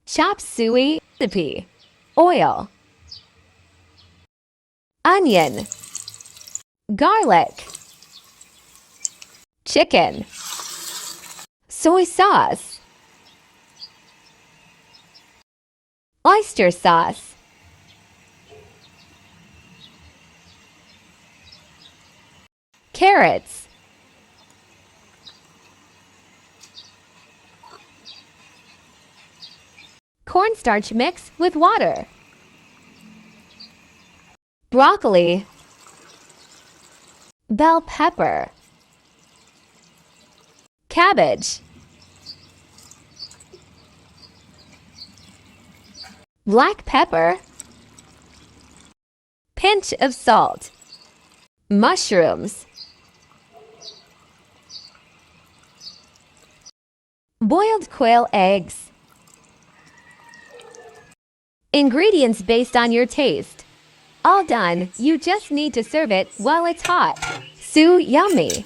Chopsuey recipe. Oil. Onion. Garlic. Chicken. Soy sauce. Oyster sauce. Carrots. Cornstarch mix with water. Broccoli. Bell pepper. Cabbage. Black pepper. Pinch of salt. Mushrooms. Boiled quail eggs. Ingredients based on your taste. All done, you just need to serve it while it's hot. So yummy!